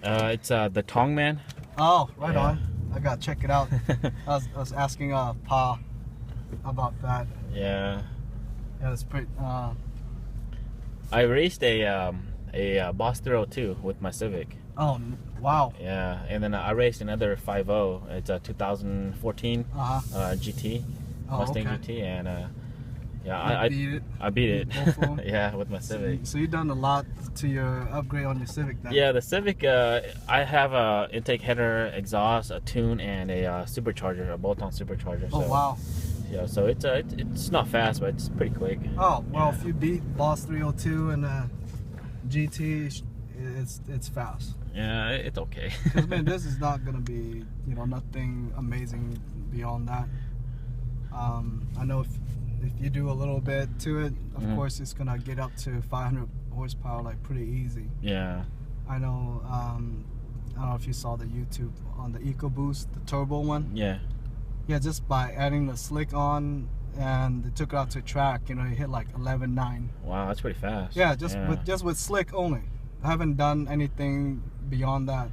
It's the Tong Man. Oh, right on. I gotta check it out. I was asking Pa about that. Yeah. Yeah, it's pretty. I raced a Boss 302 with my Civic. Oh, wow. Yeah, and then I raced another 5.0. It's a 2014 GT, Mustang GT, and I beat it. Yeah, with my Civic. So you've done a lot to your upgrade on your Civic then. Yeah, the Civic, I have a intake header, exhaust, a tune, and a supercharger, a bolt-on supercharger. Oh, so, wow. Yeah, so it's not fast, but it's pretty quick. Oh, well, if you beat Boss 302 and GT, it's fast. Yeah, it's okay. Because, man, this is not going to be, nothing amazing beyond that. I know if you do a little bit to it, of course, it's going to get up to 500 horsepower, like, pretty easy. Yeah. I know, I don't know if you saw the YouTube on the EcoBoost, the turbo one. Yeah. Yeah, just by adding the slick on, and they took it out to track, it hit like 11.9. Wow, that's pretty fast. Yeah, just with slick only. I haven't done anything beyond that.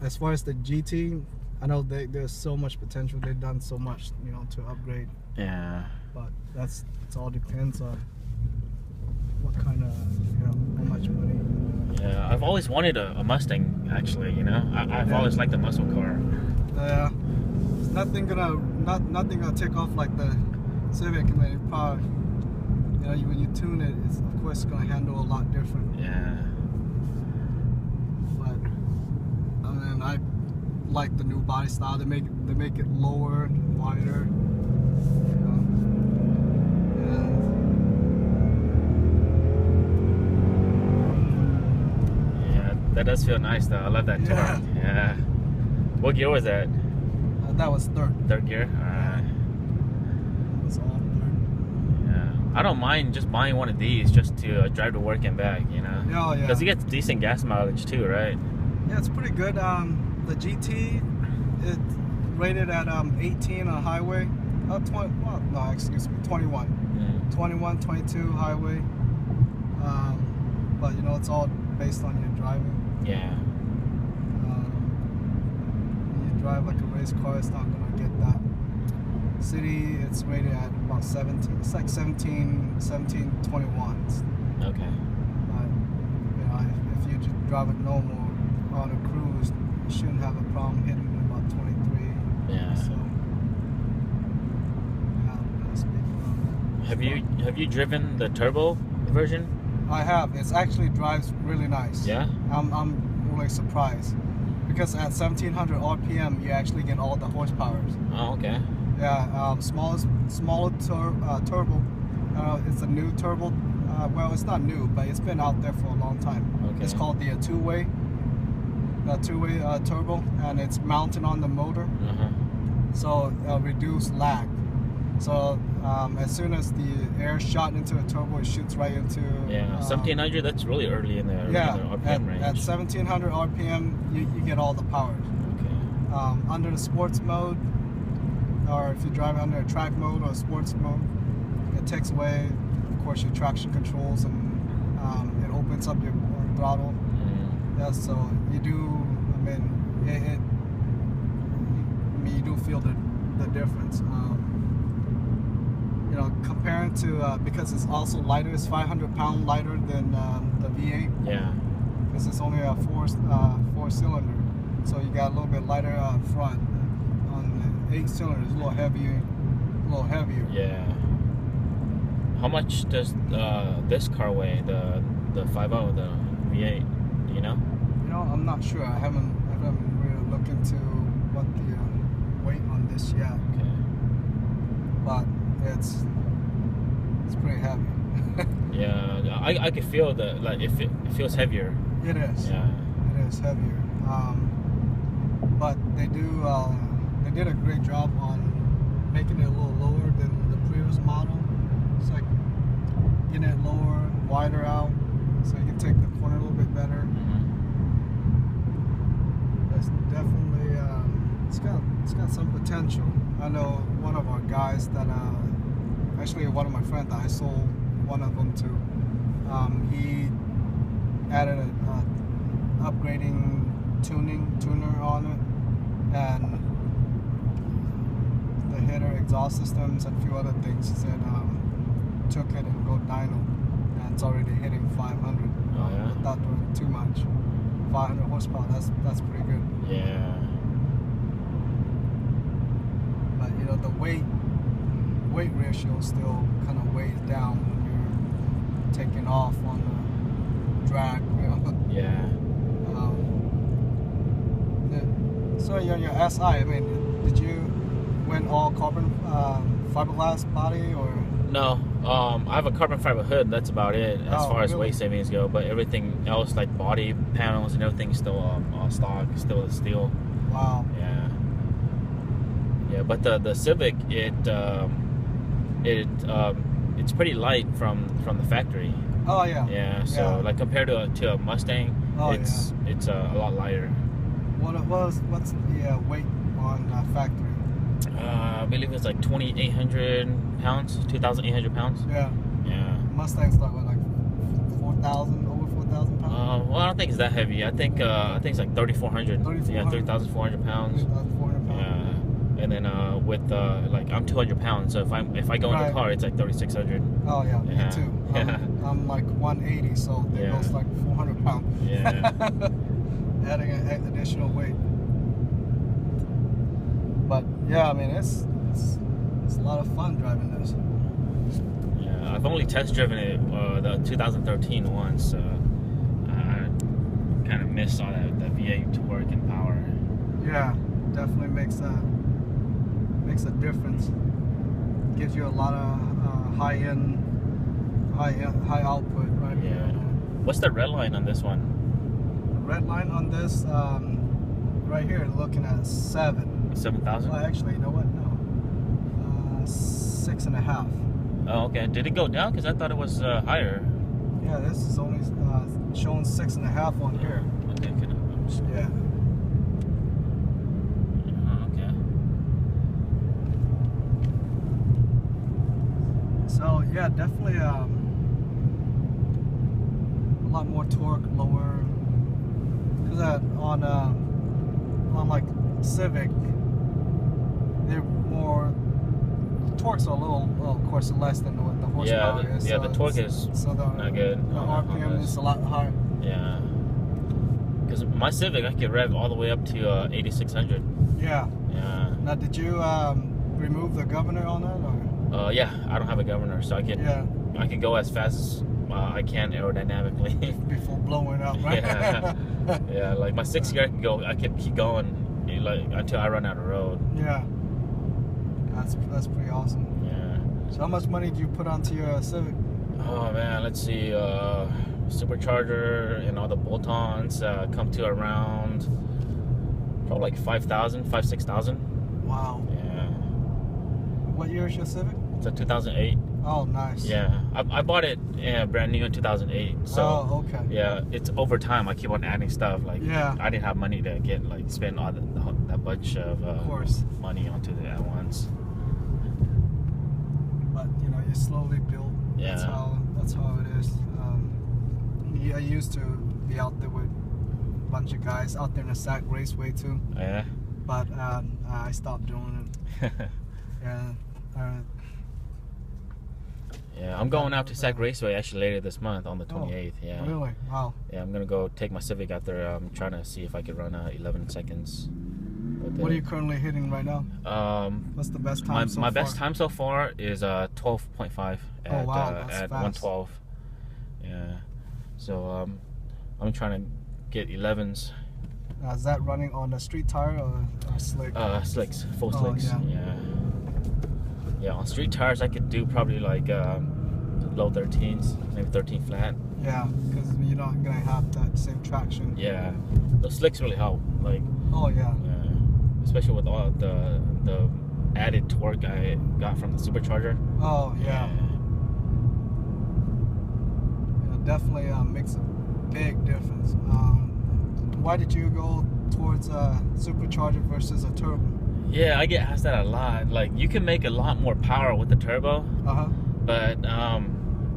As far as the GT, I know there's so much potential. They've done so much, to upgrade. Yeah. But it all depends on what kind of, how much money. Yeah, I've always wanted a Mustang, actually. I've always liked a muscle car. Yeah. Nothing gonna take off like the Civic, and then it probably, when you tune it, it's of course gonna handle a lot different. Yeah. But I like the new body style. They make it lower, wider. Yeah, that does feel nice though. I love that torque. Yeah. What gear was that? That was third. Third gear? Alright. It was all third. Yeah. I don't mind just buying one of these just to drive to work and back, Yeah, yeah. Because you get decent gas mileage too, right? Yeah, it's pretty good. The GT, it's rated at 18 on highway. 21. 21, 22 highway. But it's all based on your driving. Yeah. Drive like a race car, it's not gonna get that. City, it's rated at about 17. It's like 17, 21. Okay. But if you just drive it normal on a cruise, you shouldn't have a problem hitting about 23. Yeah. So have you driven the turbo version? I have. It actually drives really nice. Yeah. I'm really surprised. Because at 1700 RPM, you actually get all the horsepowers. Oh, okay. Yeah, smaller turbo. It's a new turbo. Well, it's not new, but it's been out there for a long time. Okay. It's called the two-way turbo, and it's mounted on the motor. So it'll reduce lag. So as soon as the air shot into a turbo, it shoots right into. Yeah, 1700. That's really early in the RPM range. At 1700 RPM, you get all the powers. Okay. Under the sports mode, or if you drive under a track mode or a sports mode, it takes away, of course, your traction controls, and it opens up your throttle. Yeah, so you do. You do feel the difference. Comparing to, because it's also lighter, it's 500 pounds lighter than the V8. Yeah. Because it's only a four cylinder, so you got a little bit lighter front. On the 8 cylinder, it's a little heavier. Yeah. How much does this car weigh? The 5.0, the V8? Do you know? I'm not sure. I haven't really looked into what the weight on this yet. Okay. But it's pretty heavy. Yeah, I can feel it feels heavier. It is. Yeah. It is heavier. But they did a great job on making it a little lower than the previous model. It's like getting it lower, wider out, so you can take the corner a little bit better. It's definitely it's got some potential. I know one of our guys that actually one of my friends that I sold one of them to, he added a upgrading tuner on it, and the header, exhaust systems, and a few other things. He said took it and go dyno, and it's already hitting 500 without doing too much. 500 horsepower. That's pretty good. Yeah. But you know, the weight ratio still kind of weighs down when you're taking off on the drag. You know? Yeah. So your SI, I mean, did you went all carbon fiberglass body or? No, I have a carbon fiber hood. That's about it as far as weight savings go. But everything else, like body panels and everything, is still all stock, still steel. Wow. Yeah. Yeah, but the Civic, it's pretty light from the factory. Oh yeah. Yeah. So like compared to a Mustang, it's a lot lighter. What's the weight on factory? I believe it's like 2,800 pounds, 2,800 pounds. Yeah. Yeah. Mustang's like what, like 4,000, over 4,000 pounds? Well, I don't think it's that heavy. I think it's like 3,400. Yeah, 3,400 pounds. 3,400 pounds. Yeah. And then with like I'm 200 pounds, so if I go in the car, it's like 3,600. Oh yeah, yeah. Me too. I'm like 180, so it goes like 400 pounds. Yeah. Adding an additional weight. But yeah, I mean it's a lot of fun driving this. Yeah, I've only test driven it the 2013 once. I kind of missed all that V8 torque and power. Yeah, definitely makes a difference. Gives you a lot of high output, right? Yeah. What's the red line on this one? The red line on this, right here, looking at 7,000. Well, actually, you know what? No, 6.5. Oh, okay. Did it go down? Because I thought it was higher. Yeah, this is only showing 6.5 on here. Okay, good. Yeah. Okay. So yeah, definitely a lot more torque, lower. Because on like Civic, they're more. The torques are a little, of course, less than what the horsepower is. Yeah, so the torque is not good. The RPM is a lot higher. Yeah. Because my Civic, I could rev all the way up to 8,600. Yeah. Yeah. Now, did you remove the governor on that? Or? Yeah, I don't have a governor, so I can go as fast as I can aerodynamically before blowing up, right? Yeah. Yeah, like my 6 gear, I could keep going like until I run out of road. Yeah. That's pretty awesome. Yeah. So how much money did you put onto your Civic? Oh man, let's see. Supercharger and all the bolt-ons come to around probably like 5,000, 6,000. Wow. Yeah. What year is your Civic? It's a 2008. Oh, nice. Yeah, I bought it brand new in 2008. So okay. Yeah, it's over time. I keep on adding stuff. Like I didn't have money to spend all that bunch of money onto it at once. But you know, you slowly build. Yeah. That's how it is. I used to be out there with a bunch of guys out there in the SAC Raceway too. Yeah. But I stopped doing it. Yeah. Yeah, I'm going out to SAC Raceway actually later this month on the 28th. Yeah. Really? Wow. Yeah, I'm gonna go take my Civic out there. I'm trying to see if I can run 11 seconds. What are you currently hitting right now? What's the best time so far? My best time so far is 12.5 at 112. Yeah. So I'm trying to get 11s. Is that running on a street tire or slick? Slicks, full slicks. Yeah. Yeah, on street tires I could do probably like low 13s, maybe 13 flat. Yeah, because you're not gonna have that same traction. Yeah, those slicks really help. Like. Oh yeah. Especially with all the added torque I got from the supercharger. Oh yeah. It definitely makes a big difference. Why did you go towards a supercharger versus a turbo? Yeah, I get asked that a lot. Like, you can make a lot more power with the turbo, but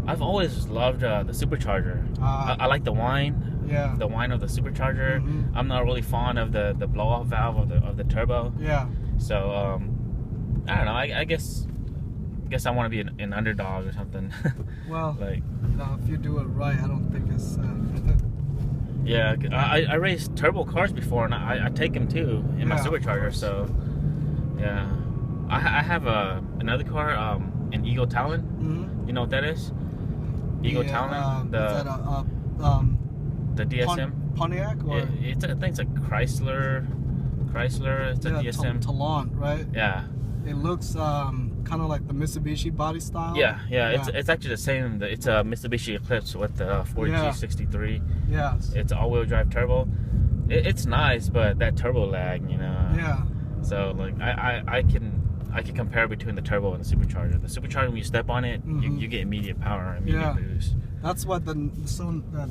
I've always loved the supercharger. I like the whine. Yeah. The whine of the supercharger. I'm not really fond of the blow off valve of the turbo. Yeah. So I don't know. I guess I want to be an underdog or something. Well, like, if you do it right, I don't think it's. Yeah, I raced turbo cars before, and I take them too in my supercharger. So yeah, I have another car, an Eagle Talon. You know what that is? Eagle Talon. The DSM. Pontiac or I think it's a Chrysler. It's a DSM. Talon, right? Yeah. It looks kind of like the Mitsubishi body style. Yeah. It's actually the same. It's a Mitsubishi Eclipse with the 4G63. Yeah. It's all-wheel drive turbo. It's nice, but that turbo lag, you know. Yeah. So like I can compare between the turbo and the supercharger. The supercharger, when you step on it, you get immediate power, immediate boost. That's what the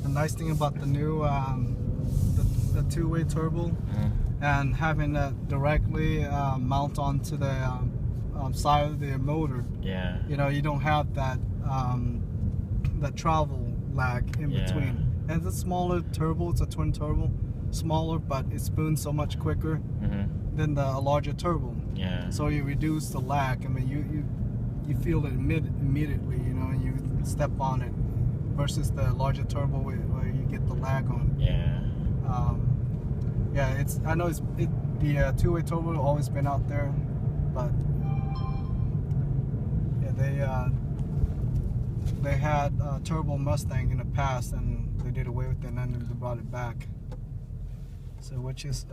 nice thing about the new the two-way turbo, and having that directly mount onto the side of the motor. Yeah. You know, you don't have that that travel lag in between. And it's a smaller turbo. It's a twin turbo, smaller, but it spoons so much quicker than the larger turbo. Yeah. So you reduce the lag. I mean, you feel it immediately. You know, and you step on it versus the larger turbo where you get the lag on. Yeah. Yeah. I know the two-way turbo always been out there, but yeah, they had a turbo Mustang in the past, and they did away with it, and then they brought it back. So, which is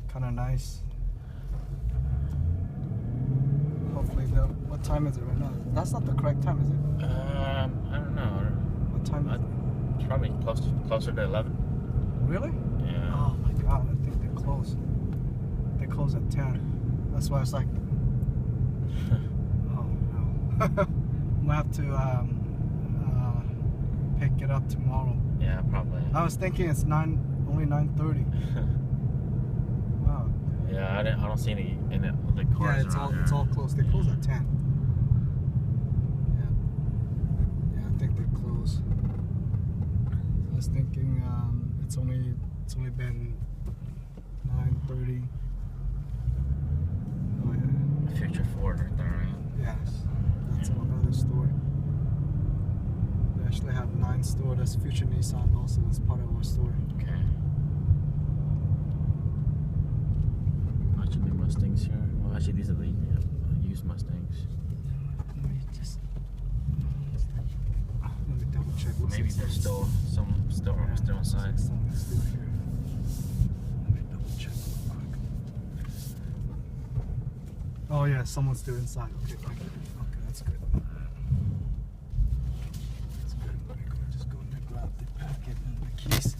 kind of nice. Hopefully, what time is it right now? That's not the correct time, is it? I don't know. What time is it? It's probably closer to 11. Really? Yeah. Oh my God! I think they're close. They close at 10. That's why it's like. Oh no. I'm gonna have to pick it up tomorrow. Yeah, probably. I was thinking it's only 9:30. Wow. Yeah, I don't see any the cars around it's all close. They close at 10. Yeah, I think they close. I was thinking it's only been 9:30. Oh yeah. Future Ford right there, right? Yes, that's another store. They actually have 9 stores. That's Future Nissan also. That's part of our store. Okay. Bunch of new Mustangs here. Well, actually, these are the used Mustangs. Let me double check. Maybe there's still inside. Someone's still here. Let me double check real quick. Oh yeah, someone's still inside. Okay, okay, that's good. That's good. Just go in there, grab the packet and the keys.